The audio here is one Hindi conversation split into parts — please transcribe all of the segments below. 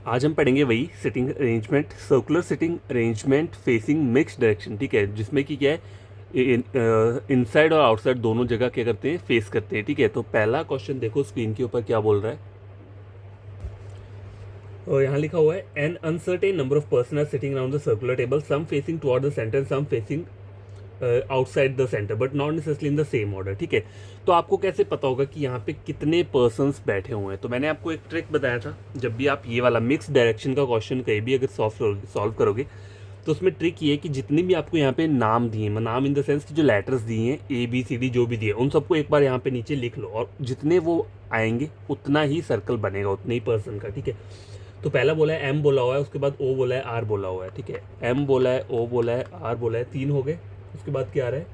आज हम पढ़ेंगे वही sitting arrangement, circular sitting arrangement facing mix direction, ठीक है, जिसमें कि क्या है, इनसाइड और आउटसाइड दोनों जगह क्या करते हैं, फेस करते हैं, ठीक है। तो पहला क्वेश्चन देखो स्क्रीन के ऊपर क्या बोल रहा है, और यहाँ लिखा हुआ है an uncertain number of person are sitting around the circular table, some facing toward the centre, some facing outside the centre but not necessarily in the same order, ठीक है। तो आपको कैसे पता होगा कि यहाँ पे कितने पर्सन्स बैठे हुए हैं? तो मैंने आपको एक ट्रिक बताया था, जब भी आप ये वाला मिक्स डायरेक्शन का क्वेश्चन कहीं भी अगर सॉल्व करोगे तो उसमें ट्रिक ये है कि जितनी भी आपको यहाँ पे नाम दिए हैं, नाम इन द सेंस कि जो लेटर्स दिए हैं ए बी सी डी जो भी दिए, उन सबको एक बार यहाँ पे नीचे लिख लो, और जितने वो आएंगे उतना ही सर्कल बनेगा, उतने ही पर्सन का, ठीक है। तो पहला बोला है एम बोला हुआ है, उसके बाद ओ बोला है, आर बोला हुआ है, ठीक है। एम बोला है, ओ बोला है, आर बोला है, तीन हो गए। उसके बाद क्या आ रहा है,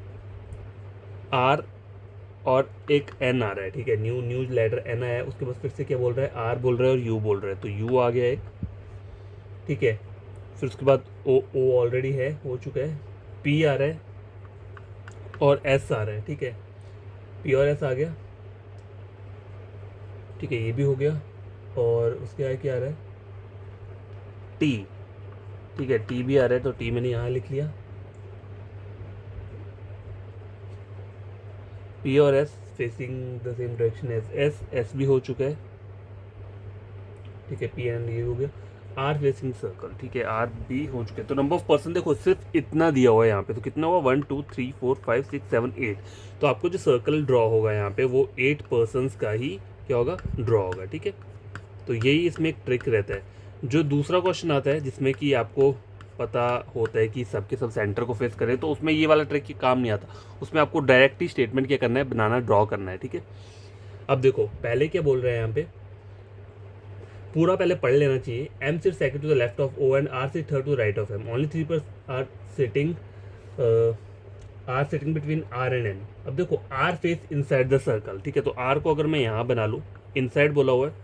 आर और एक एन आ रहा है, ठीक है। न्यू न्यू लेटर एन आया है। उसके बाद फिर से क्या बोल रहा है, आर बोल रहा है और यू बोल रहा है, तो यू आ गया एक, ठीक है। फिर उसके बाद ओ, ओ ऑलरेडी है, हो चुका है। पी आ रहा है और एस आ रहा है, ठीक है। पी और एस आ गया, ठीक है, ये भी हो गया। और उसके आगे क्या आ रहा है, टी, ठीक है, टी भी आ रहा है, तो टी मैंने यहाँ लिख लिया। पी और S facing the same direction as S, S भी हो चुका है, ठीक है। पी एंड ये हो गया। आर फेसिंग सर्कल, ठीक है, आर भी हो चुके हैं। तो नंबर ऑफ पर्सन देखो सिर्फ इतना दिया हुआ है यहाँ पे, तो कितना हुआ, 1 2 3 4 5 6 7 8। तो आपको जो सर्कल ड्रॉ होगा यहाँ पे वो 8 पर्सनस का ही क्या होगा, ड्रॉ होगा, ठीक है। तो यही इसमें एक ट्रिक रहता है। जो दूसरा क्वेश्चन आता है जिसमें कि आपको पता होता है कि सबके सब सेंटर को फेस करें, तो उसमें ये वाला ट्रिक की काम नहीं आता। उसमें आपको डायरेक्ट ही स्टेटमेंट क्या करना है, बनाना, ड्रॉ करना है, ठीक है। अब देखो पहले क्या बोल रहे हैं यहाँ पे, पूरा पहले पढ़ लेना चाहिए। M sit second to the left of O and R sit third to the right of M, only three person sitting R sitting between R and N. अब देखो R face inside the circle, ठीक है। तो आर को अगर मैं यहाँ बना लूँ, इनसाइड बोला हुआ है।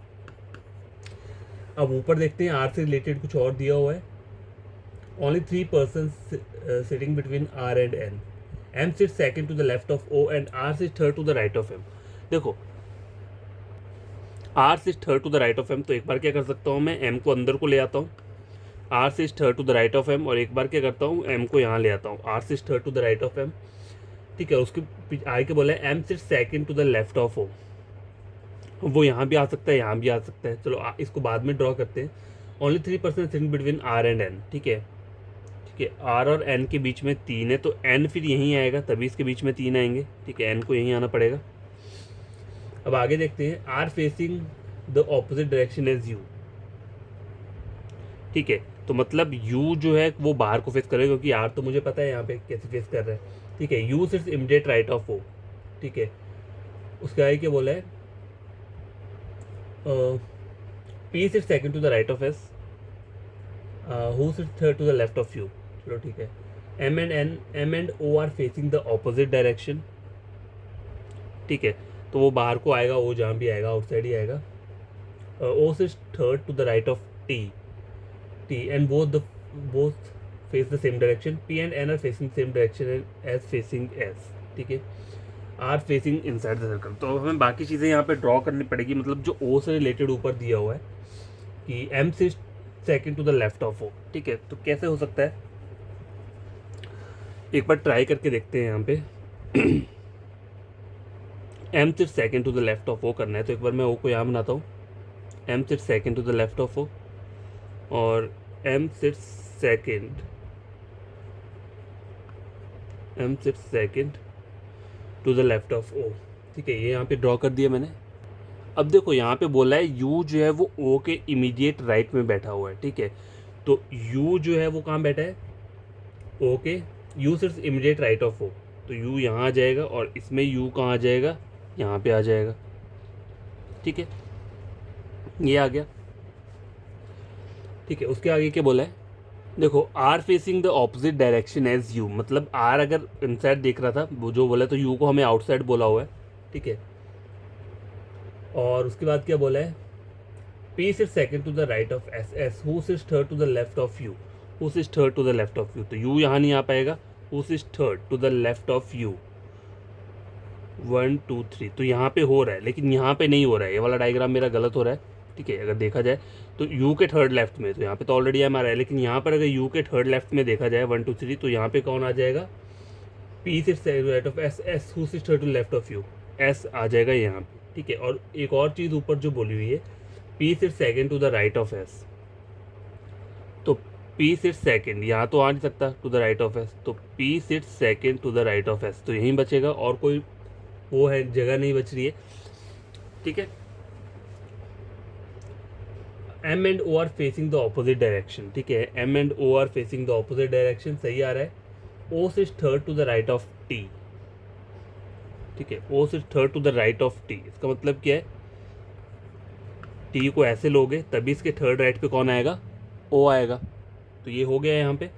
अब ऊपर देखते हैं, आर से रिलेटेड कुछ और दिया हुआ है, only three person sitting between R and N. M sit second to the left of O and R sit third to the right of M. देखो R sit third to the right of M, तो एक बार क्या कर सकता हूँ मैं, एम को अंदर को ले आता हूँ, R sit third to the right of M, और एक बार क्या करता हूँ, एम को यहाँ ले आता हूँ, R sit third to the right of M, ठीक है। उसके आगे के बोला है M sit second to the left of O, वो यहाँ भी आ सकता है, यहाँ भी आ सकता है। चलो इसको बाद में ड्रॉ करते हैं। Only three person sitting between R and N, ठीक है, ठीक है। आर और एन के बीच में तीन है, तो एन फिर यहीं आएगा, तभी इसके बीच में तीन आएंगे, ठीक है। एन को यहीं आना पड़ेगा। अब आगे देखते हैं, R facing the opposite direction as U, ठीक है। तो मतलब यू जो है वो बाहर को फेस करेगा, क्योंकि आर तो मुझे पता है यहाँ पे कैसे फेस कर रहा है, ठीक है। यू सिर्फ इमीडिएट राइट ऑफ ओ, ठीक है। उसके आगे क्या बोला है, पी सिर्फ second to the right of S, who सिर्फ third to the left of U, चलो ठीक है। M and O are facing the opposite direction, ठीक है। तो वो बाहर को आएगा, ओ जहाँ भी आएगा आउटसाइड ही आएगा। ओ सिर्फ third to the right of T, T and both face the same direction. P and N are facing same direction as facing S, ठीक है। R facing inside the circle, तो हमें बाकी चीज़ें यहाँ पे ड्रॉ करनी पड़ेगी। मतलब जो ओ से रिलेटेड ऊपर दिया हुआ है कि एम से second to the left of O, ठीक है। तो कैसे हो सकता है, एक बार ट्राई करके देखते हैं यहाँ पे। एम सिर्फ second to the left of O करना है, तो एक बार मैं ओ को यहाँ बनाता हूँ, एम सिर्फ second to the left of O, और एम सिर्फ सेकंड, एम सिर्फ second to the left of O, ठीक है। ये यहाँ पे ड्रॉ कर दिया मैंने। अब देखो यहाँ पे बोला है यू जो है वो ओ के इमीडिएट राइट में बैठा हुआ है, ठीक है। तो यू जो है वो कहाँ बैठा है, ओ के, यू सिर्फ इमीडिएट राइट ऑफ ओ, तो यू यहाँ आ जाएगा, और इसमें यू कहाँ आ जाएगा, यहाँ पे आ जाएगा, ठीक है। ये आ गया, ठीक है। उसके आगे क्या बोला है, देखो R facing the opposite direction as U, मतलब आर अगर इनसाइड देख रहा था वो जो बोला, तो यू को हमें आउटसाइड बोला हुआ है, ठीक है। और उसके बाद क्या बोला है, पी सिर्फ second to the right of S, S who सिर्फ third to the left of U, who सिर्फ third to the left of U, तो यू यहाँ नहीं आ पाएगा, हु सिर्फ third to the left of U, 1 2 3, तो यहाँ पे हो रहा है, लेकिन यहाँ पे नहीं हो रहा है, ये वाला डायग्राम मेरा गलत हो रहा है। ठीक है। अगर देखा जाए तो यू के थर्ड लेफ्ट में, तो यहाँ पे तो ऑलरेडी एम आ रहा है, लेकिन यहाँ पर अगर यू के थर्ड लेफ्ट में देखा जाए 1 2 3, तो यहाँ पे कौन आ जाएगा, P sits right of S, S who sits to left of U, S आ जाएगा यहाँ पे, ठीक है। और एक और चीज़ ऊपर जो बोली हुई है, P sits second to the right of S, तो पी सिट्स सेकेंड यहाँ तो आ नहीं सकता to the right of S, तो P sits second to the right of S, तो यहीं बचेगा, और कोई वो है जगह नहीं बच रही है, ठीक है। M and O are facing the opposite direction, ठीक है, M and O are facing the opposite direction, सही आ रहा है। O sits third to the right of T, ठीक है, O sits third to the right of T, इसका मतलब क्या है, टी को ऐसे लोगे तभी इसके थर्ड राइट पे कौन आएगा, ओ आएगा, तो ये हो गया है यहाँ पे।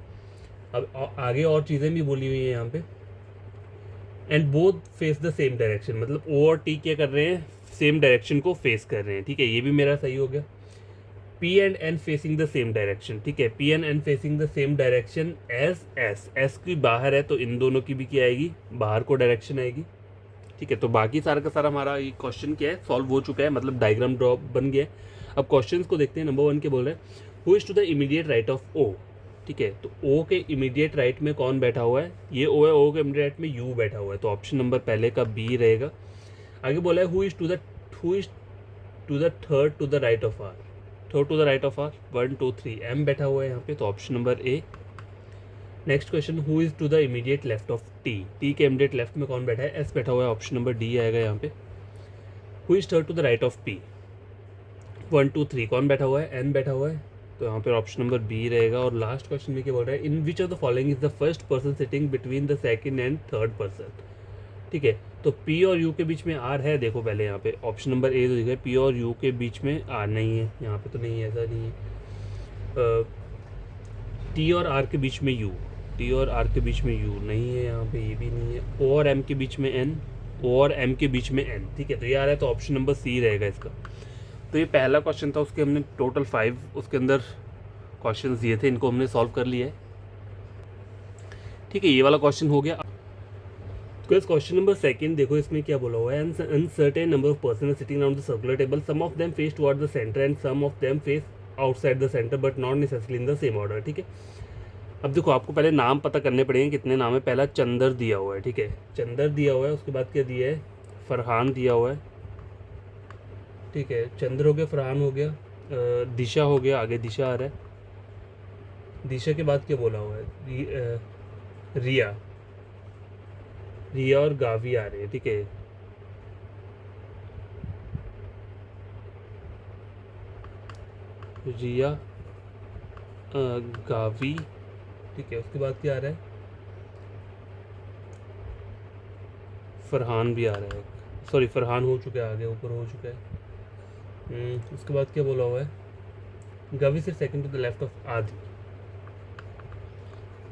अब आगे और चीज़ें भी बोली हुई हैं यहाँ पे, and both face the same direction, मतलब ओ और टी क्या कर रहे हैं, सेम डायरेक्शन को फेस कर रहे हैं, ठीक है, ये भी मेरा सही हो गया। P and N facing the same direction, ठीक है, P and N facing the same direction as S, S की बाहर है तो इन दोनों की भी क्या आएगी, बाहर को डायरेक्शन आएगी, ठीक है। तो बाकी सारा का सारा हमारा ये क्वेश्चन क्या है, सॉल्व हो चुका है, मतलब डायग्राम ड्रॉ बन गया है। अब क्वेश्चन को देखते हैं। नंबर 1 के बोल रहे हैं who is to the immediate right of O, ठीक है, तो ओ के इमीडिएट राइट में कौन बैठा हुआ है, ये ओ है, ओ के इमीडिएट राइट में यू बैठा हुआ है, तो ऑप्शन नंबर पहले का बी रहेगा। आगे बोला है who is to the third to the right of R, third to the right of R 1 2 3, M बैठा हुआ है यहाँ पे, तो option number A. Next question who is to the immediate left of T, T के इमीडिएट लेफ्ट में कौन बैठा है, एस बैठा हुआ है, ऑप्शन नंबर डी आएगा यहाँ पे। Who is third to the right of P 1 2 3, कौन बैठा हुआ है, एन बैठा हुआ है, तो यहाँ पे ऑप्शन नंबर बी रहेगा। और लास्ट क्वेश्चन में क्या बोल रहा है, in which of the following is the first person sitting between the second and third person, ठीक है, तो पी और यू के बीच में आर है, देखो पहले यहाँ पे ऑप्शन नंबर ए तो दिखा, पी और यू के बीच में आर नहीं है, यहाँ पे तो नहीं है, ऐसा नहीं है। टी और आर के बीच में यू, टी और आर के बीच में यू नहीं है, यहाँ पे ये भी नहीं है। ओ और एम के बीच में एन, ओ और एम के बीच में एन, ठीक है, तो ये आ रहा है, तो ऑप्शन नंबर सी रहेगा इसका। तो ये पहला क्वेश्चन था, उसके हमने टोटल 5 उसके अंदर क्वेश्चन दिए थे, इनको हमने सॉल्व कर लिया है, ठीक है, ये वाला क्वेश्चन हो गया। तो क्वेश्चन नंबर 2 देखो, इसमें क्या बोला हुआ है, uncertain number of person are sitting around the circular table, some of them face toward the centre and some of them face outside the centre but not necessarily in the same order, ठीक है। अब देखो आपको पहले नाम पता करने पड़ेंगे, कितने नाम है। पहला चंदर दिया हुआ है, ठीक है, चंदर दिया हुआ है, उसके बाद क्या दिया है, फरहान दिया हुआ है, ठीक है, चंद्र हो गया, फरहान हो गया, दिशा हो गया, आगे दिशा आ रहा है, दिशा के बाद क्या बोला हुआ है, रिया, रिया और गावी आ रहे हैं, ठीक है, रिया गावी, ठीक है, उसके बाद क्या आ रहा है, फरहान भी आ रहा है, सॉरी फरहान हो चुका है, आगे ऊपर हो चुका है। उसके बाद क्या बोला हुआ है, गावी से second to the left of आदि,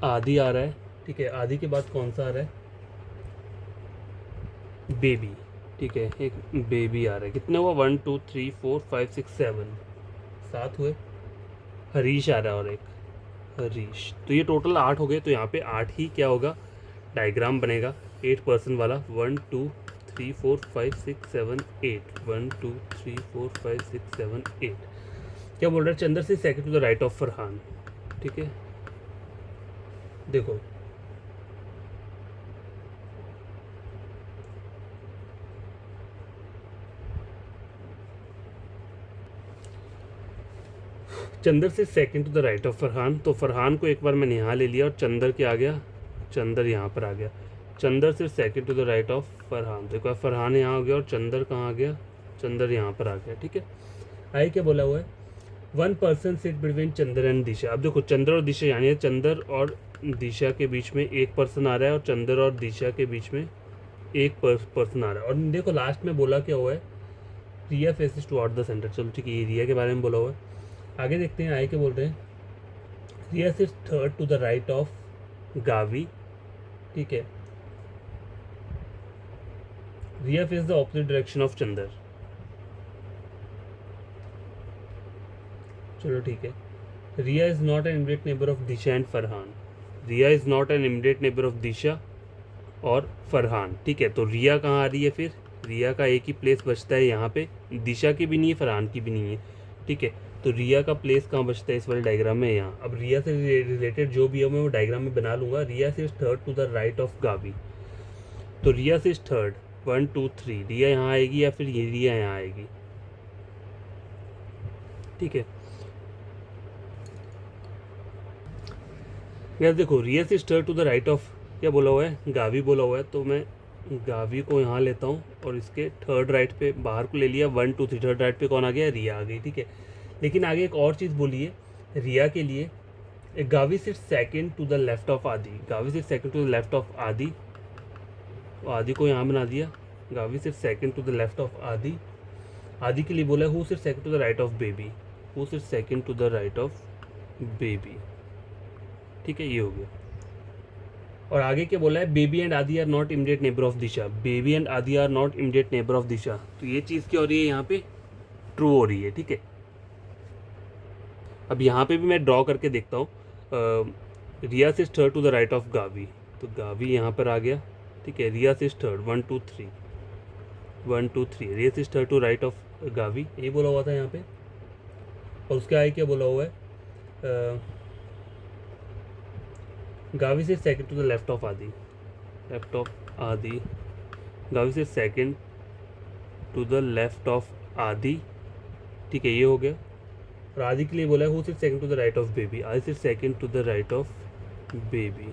आदि आ रहा है, ठीक है, आदि के बाद कौन सा आ रहा है, बेबी, ठीक है, एक बेबी आ रहा है। कितने हुआ, 1 2 3 4 5 6 7, 7 हुए। हरीश आ रहा है और एक हरीश, तो ये टोटल 8 हो गए। तो यहाँ पे 8 ही क्या होगा, डायग्राम बनेगा 8 पर्सन वाला, 1 2 3 4 5 6 7 8, 1 2 3 4 5 6 7 8। क्या बोल रहा है, चंदर से second to the right of Farhan, ठीक है, देखो चंदर से second to the right of Farhan, तो फरहान को एक बार मैंने यहाँ ले लिया और चंदर क्या आ गया, चंदर यहाँ पर आ गया। चंदर से second to the right of Farhan, तो एक बार फरहान यहाँ हो गया और चंदर कहाँ आ गया, चंदर यहाँ पर आ गया, ठीक है। आगे क्या बोला हुआ है, 1 person sit between Chander and Disha. अब देखो चंदर और दिशा, यानी चंदर और दिशा के बीच में एक पर्सन आ रहा है और चंदर और दिशा के बीच में एक पर्सन आ रहा है। और देखो लास्ट में बोला क्या हुआ है, रिया फेसेस टुवर्ड द सेंटर, चलो ठीक है, ये रिया के बारे में बोला हुआ है। आगे देखते हैं, आगे क्या बोल रहे हैं, Riya sits third to the right of Gavi, ठीक है, Riya face the opposite direction of Chander, चलो ठीक है। Riya is not an immediate neighbour of Disha and Farhan, Riya is not an immediate neighbour of Disha और फरहान, ठीक है, तो रिया कहाँ आ रही है फिर, रिया का एक ही प्लेस बचता है यहाँ पे, दिशा की भी नहीं है, फरहान की भी नहीं है, ठीक है। तो रिया का प्लेस कहाँ बचता है इस वाले डायग्राम में, यहाँ। अब रिया से रिलेटेड जो भी है मैं वो डायग्राम में बना लूँगा। रिया से third to the right of Gavi, तो रिया से थर्ड 1 2 3, रिया यहाँ आएगी या फिर ये रिया यहाँ आएगी, ठीक है। यार देखो, रिया से third to the right of क्या बोला हुआ है, गावी बोला हुआ है, तो मैं गावी को यहाँ लेता हूँ और इसके थर्ड राइट पे बाहर को ले लिया, 1 2 3, थर्ड राइट पे कौन आ गया, रिया आ गई, ठीक है। लेकिन आगे एक और चीज़ बोली है रिया के लिए, गावी सिर्फ second to the left of आदि, गावी सिर्फ second to the left of आदि, आदि को यहाँ बना दिया, गावी सिर्फ second to the left of आदि, आदि के लिए बोला है हु सिर्फ second to the right of Baby, who सिर्फ second to the right of Baby, ठीक है, ये हो गया। और आगे क्या बोला है, Baby and Aadi are not immediate neighbour of Disha, Baby and Aadi are not immediate neighbour of Disha, तो ये चीज़ क्या हो रही है यहाँ पे, ट्रू हो रही है, ठीक है। अब यहाँ पे भी मैं ड्रॉ करके देखता हूँ, रिया से third to the right of Gavi, तो गावी यहाँ पर आ गया, ठीक है। रिया से थर्ड 1 2 3, 1 2 3, रिया से third to right of Gavi, ये बोला हुआ था यहाँ पे। और उसके आगे क्या बोला हुआ है, गावी से second to the left of Adi, left of आदि, गावी से second to the left of Adi, ठीक है, ये हो गया। और आदि के लिए बोला है हु सिर्फ second to the right of Baby, Adi सिर्फ second to the right of Baby,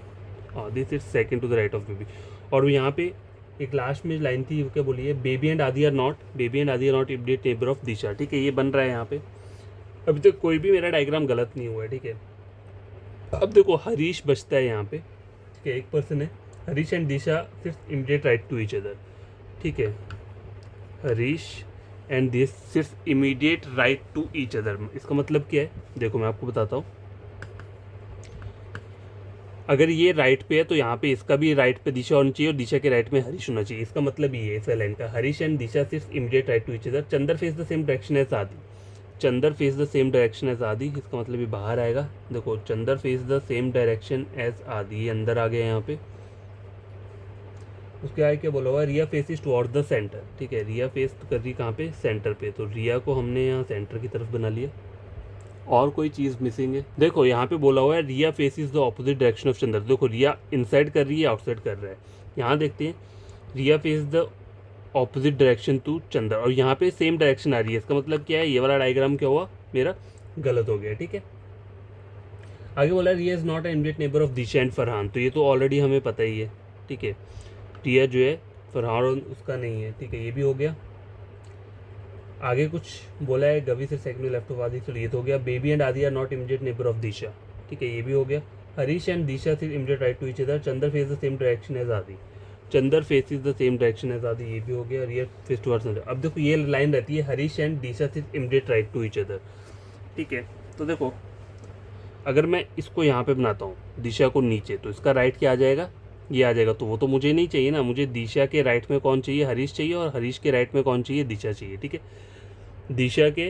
Adi सिर्फ second to the right of Baby. और यहाँ पे एक लास्ट में लाइन थी, वो क्या बोली है, Baby and Aadi are not, Baby and Aadi are not immediate neighbour of Disha, ठीक है, ये बन रहा है यहाँ पे। अभी तक कोई भी मेरा डायग्राम गलत नहीं हुआ है, ठीक है। अब देखो हरीश बचता है यहाँ पे, ठीक है, एक पर्सन है, हरीश एंड दिशा सिर्फ immediate right to each other, ठीक है, हरीश एंड दिस सिर्फ immediate right to each other. इसका मतलब क्या है, देखो मैं आपको बताता हूँ। अगर ये राइट पे है तो यहाँ पे इसका भी राइट पे दिशा होनी चाहिए और दिशा के राइट में हरीश होना चाहिए, इसका मतलब ये है इस लाइन का, हरीश एंड दिशा सिर्फ immediate right to each other, Chandar face the same direction as Aadi, Chandar face the same direction as Aadi, इसका मतलब ये बाहर आएगा। देखो Chandar face the same direction as Aadi, ये अंदर आ गया यहाँ पे। उसके आगे क्या बोला हुआ है, Riya faces towards the centre, ठीक है, रिया फेस कर रही कहाँ पे, सेंटर पे, तो रिया को हमने यहाँ सेंटर की तरफ बना लिया। और कोई चीज़ मिसिंग है, देखो यहाँ पे बोला हुआ है Riya faces the opposite direction of Chandar, देखो रिया इनसाइड कर रही है आउटसाइड कर रहा है। यहाँ देखते हैं Riya face the opposite direction to Chandar, और यहाँ पे सेम डायरेक्शन आ रही है, इसका मतलब क्या है, ये वाला डायग्राम क्या हुआ मेरा गलत हो गया, ठीक है। आगे बोला Riya is not an immediate neighbour of Disha and Farhan, तो ये तो ऑलरेडी हमें पता ही है, ठीक है, रिया जो है फरहान उसका नहीं है, ठीक है, ये भी हो गया। आगे कुछ बोला है गवी से सेकंड लेफ्ट ऑफ आदि, तो ये तो हो गया। Baby and Aadi are not immediate neighbour of Disha, ठीक है, ये भी हो गया। हरीश एंड दिशा सिर्फ immediate right to each other, Chandar face the same direction as Aadi, Chandar faces the same direction as Aadi, ये भी हो गया। Riya face towards Chandar. अब देखो ये लाइन रहती है हरीश एंड दिशा सिर्फ immediate right to each other, ठीक है। तो देखो अगर मैं इसको यहाँ पे बनाता हूँ दिशा को नीचे, तो इसका राइट क्या आ जाएगा, ये आ जाएगा, तो वो तो मुझे नहीं चाहिए ना, मुझे दिशा के राइट में कौन चाहिए, हरीश चाहिए, और हरीश के राइट में कौन चाहिए, दिशा चाहिए, ठीक है। दिशा के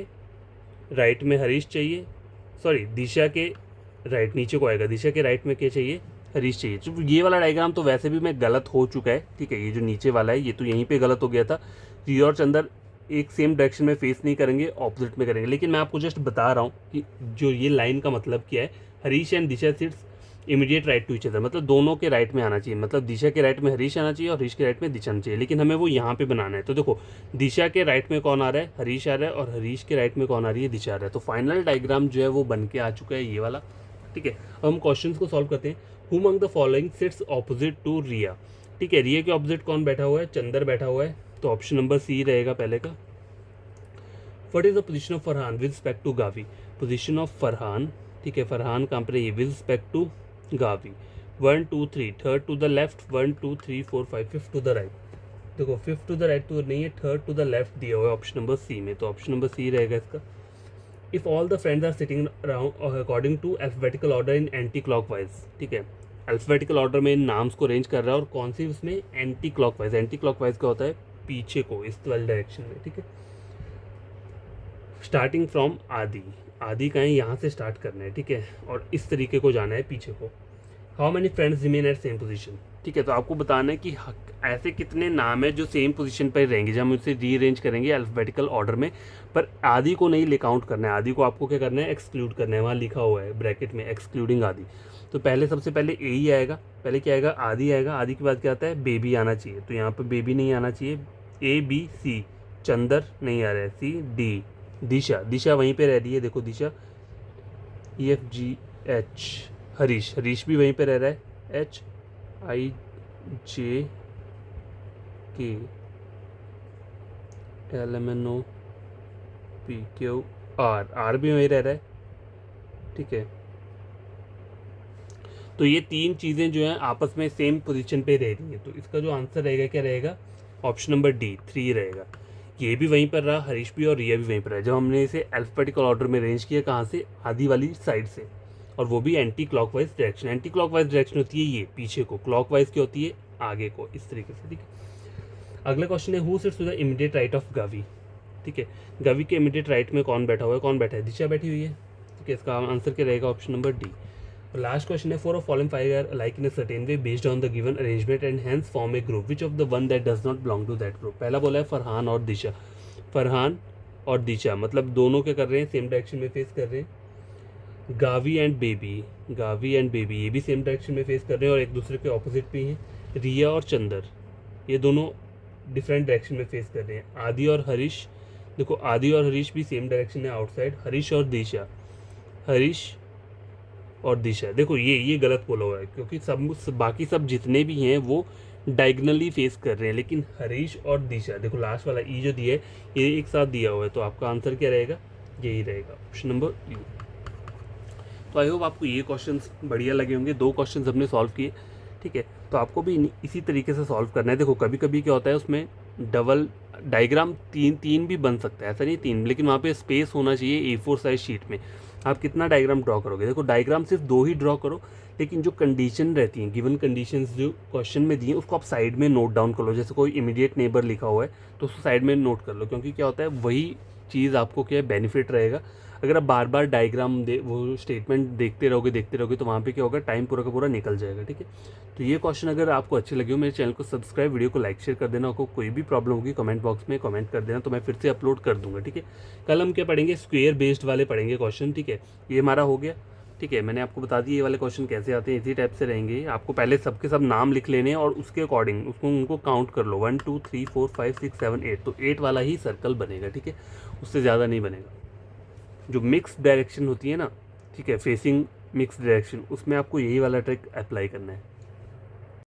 राइट में हरीश चाहिए, सॉरी दिशा के राइट नीचे को आएगा, दिशा के राइट में क्या चाहिए, हरीश चाहिए। तो ये वाला डायग्राम तो वैसे भी मैं गलत हो चुका है, ठीक है, ये जो नीचे वाला है ये तो यहीं पे गलत हो गया था। रिया और चंदर एक सेम डायरेक्शन में फेस नहीं करेंगे, ऑपोजिट में करेंगे, लेकिन मैं आपको जस्ट बता रहा हूँ कि जो ये लाइन का मतलब क्या है, हरीश एंड दिशा सिर्फ immediate right to each other, मतलब दोनों के राइट में आना चाहिए, मतलब दिशा के राइट में हरीश आना चाहिए और हरीश के राइट में दिशा आना चाहिए, लेकिन हमें वो यहाँ पे बनाना है। तो देखो दिशा के राइट में कौन आ रहा है, हरीश आ रहा है, और हरीश के राइट में कौन आ रही है, दिशा आ रहा है। तो फाइनल डायग्राम जो है वो बन के आ चुका है ये वाला, ठीक है। अब हम क्वेश्चन को सॉल्व करते हैं। Who among the following sits opposite to Riya, ठीक है, रिया के ऑपोजिट कौन बैठा हुआ है, चंदर बैठा हुआ है, तो ऑप्शन नंबर सी रहेगा पहले का। What is the position of Farhan with respect to Gavi, position of Farhan, ठीक है, फरहान कहाँ पर है, with respect to Gavi, 1 2 3, third to the left, 1 2 3 4 5, fifth to the right. देखो फिफ्थ टू द राइट तो नहीं है, थर्ड टू द लेफ्ट दिया हुआ है ऑप्शन नंबर सी में, तो ऑप्शन नंबर सी रहेगा इसका। If all the friends are sitting around according to alphabetical order in anti clockwise, ठीक है, अल्फाबेटिकल ऑर्डर में इन नाम्स को अरेंज कर रहा है, और कौन सी उसमें एंटी क्लॉकवाइज, एंटी क्लॉकवाइज का होता है पीछे को, इस वाले डायरेक्शन में, ठीक है। स्टार्टिंग फ्रॉम आदि, आदि का है यहाँ से स्टार्ट करना है, ठीक है, और इस तरीके को जाना है पीछे को। How many friends remain at same position, ठीक है, तो आपको बताना है कि ऐसे कितने नाम है जो सेम पोजीशन पर रहेंगे जब हम उसे रीअरेंज करेंगे अल्फ़ाबेटिकल ऑर्डर में, पर आदि को नहीं काउंट करना है, आदि को आपको क्या करना है, एक्सक्लूड करना है। वहाँ लिखा हुआ है ब्रैकेट में एक्सक्लूडिंग आदि। तो पहले सबसे पहले ए ही आएगा, पहले क्या आएगा, आदि आएगा, आदि के बाद क्या आता है, बेबी आना चाहिए, तो यहाँ पर बेबी नहीं आना चाहिए। ए बी सी, चंदर नहीं आ रहा है, सी डी, दिशा, दिशा वहीं पे रह रही है, देखो Disha, E F G H, Harish, Harish भी वहीं पे रह रहा है, H I J K L M N O P Q R, R भी वहीं रह रहा है, ठीक है। तो ये तीन चीज़ें जो हैं आपस में सेम पोजीशन पे रह रही हैं, तो इसका जो आंसर रहेगा क्या रहेगा, ऑप्शन नंबर डी 3 रहेगा। ये भी वहीं पर रहा, हरीश भी और रिया भी वहीं पर रहा, जब हमने इसे अल्फ़ाबेटिकल ऑर्डर में अरेंज किया, कहाँ से, आदि वाली साइड से, और वो भी anti clockwise direction. Anti clockwise direction होती है ये पीछे को, क्लॉकवाइज की होती है आगे को, इस तरीके से, ठीक है। अगला क्वेश्चन है, who sits to the immediate right of Gavi, ठीक है। गवी के इमीडिएट राइट में कौन बैठा हुआ है, कौन बैठा है, दिशा बैठी हुई है, ठीक है। इसका आंसर क्या रहेगा, option number D. Last question है, four of following five are like in a certain way based on the given arrangement and hence form a group, which of the one that does not belong to that group. पहला बोला है फरहान और दिशा, फरहान और दिशा मतलब दोनों क्या कर रहे हैं, सेम डायरेक्शन में फेस कर रहे हैं। Gavi and baby, Gavi and baby ये भी सेम डायरेक्शन में फेस कर रहे हैं और एक दूसरे के ऑपोजिट भी हैं। रिया और चंदर ये दोनों डिफरेंट डायरेक्शन में फेस कर रहे हैं। आदि और हरीश, देखो आदि और हरीश भी सेम डायरेक्शन है आउटसाइड। हरीश और दिशा, हरीश और दिशा, देखो ये गलत बोला हुआ है क्योंकि सब बाकी सब जितने भी हैं वो डायगनली फेस कर रहे हैं, लेकिन हरीश और दिशा, देखो लास्ट वाला ई जो दिया है ये एक साथ दिया हुआ है, तो आपका आंसर क्या रहेगा, यही रहेगा, ऑप्शन नंबर यू। तो आई होप आपको ये क्वेश्चंस बढ़िया लगे होंगे, 2 क्वेश्चंस हमने सॉल्व किए, ठीक है। तो आपको भी इसी तरीके से सॉल्व करना है। देखो कभी कभी क्या होता है उसमें डबल डायग्राम तीन भी बन सकता है, ऐसा नहीं 3, लेकिन वहाँ पे स्पेस होना चाहिए A4 साइज शीट में। आप कितना डायग्राम ड्रॉ करोगे, देखो डायग्राम सिर्फ 2 ही ड्रॉ करो, लेकिन जो कंडीशन रहती हैं, गिवन कंडीशंस जो क्वेश्चन में दी हैं उसको आप साइड में नोट डाउन कर लो। जैसे कोई इमीडिएट नेबर लिखा हुआ है तो उसको साइड में नोट कर लो, क्योंकि क्या होता है वही चीज़ आपको क्या है बेनिफिट रहेगा। अगर आप बार बार डायग्राम वो स्टेटमेंट देखते रहोगे तो वहाँ पे क्या होगा, टाइम पूरा का पूरा निकल जाएगा, ठीक है। तो ये क्वेश्चन अगर आपको अच्छे लगे हो, मेरे चैनल को सब्सक्राइब, वीडियो को लाइक शेयर कर देना। आपको कोई भी प्रॉब्लम होगी कमेंट बॉक्स में कमेंट कर देना, तो मैं फिर से अपलोड कर दूंगा, ठीक है। कल हम क्या पढ़ेंगे, स्क्वेयर बेस्ड वाले पढ़ेंगे क्वेश्चन, ठीक है। ये हमारा हो गया, ठीक है। मैंने आपको बता दिया ये वाले क्वेश्चन कैसे आते हैं, इसी टाइप से रहेंगे। आपको पहले सबके सब नाम लिख लेने हैं और उसके अकॉर्डिंग उसको उनको काउंट कर लो, 1 2 3 4 5 6 7 8, तो 8 वाला ही सर्कल बनेगा, ठीक है, उससे ज़्यादा नहीं बनेगा। जो मिक्स डायरेक्शन होती है ना, ठीक है, फेसिंग मिक्स डायरेक्शन, उसमें आपको यही वाला ट्रिक अप्लाई करना है।